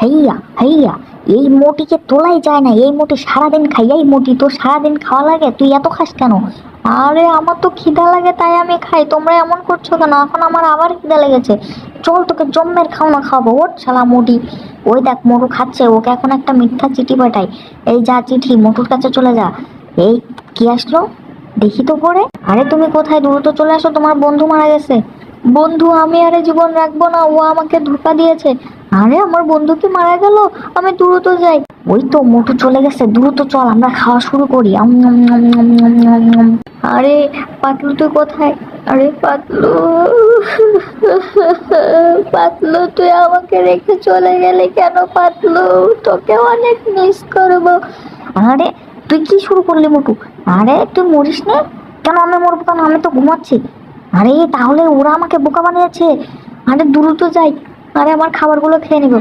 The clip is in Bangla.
হেইয়া হেইয়া, এই মোটিকে তোলাই যায় না, এই মোটি সারাদিন খাই। এই মোটি তো সারাদিন খাওয়া লাগে, তুই এত খাস কেন? আরে আমার তো খিদা লাগে তাই আমি খাই, তোমরা এমন করছো কেন? এখন আমার আবার খিদা লেগেছে, চল তোকে জম্মের খাওনা খাবো, ওঠ শালা মোটি। ওই দেখ মোটু খাচ্ছে, ওকে এখন একটা মিথ্যা চিঠি পাঠাই। এই যা চিঠি, মোটুর কাছে চলে যা। এই কি আসলো দেখি তো পড়ে। আরে তুমি কোথায়, দ্রুত চলে আসো, তোমার বন্ধু মারা গেছে। বন্ধু? আমি আরে জীবন রাখবো না, ও আমাকে ধোকা দিয়েছে। আরে আমার বন্ধু কি মারা গেল? আমি দ্রুত যাই। ওই তো মোটু চলে গেছে, দ্রুত চল আমরা খাওয়া শুরু করি। আরে পাতলু তুই কোথায়? আরে পাতলু, পাতলু তুই আমাকে রেখে চলে গেলি কেন পাতলু? তোকে অনেক মিস করবো। আরে তুই কি শুরু করলি মোটু? আরে তুই মরিস না কেন? আমি মরবো কেন? আমি তো ঘুমাচ্ছি। আরে তাহলে ওরা আমাকে বোকা বানিয়েছে। আরে দ্রুত যাই, আরে আমার খাবারগুলো খেয়ে নিব।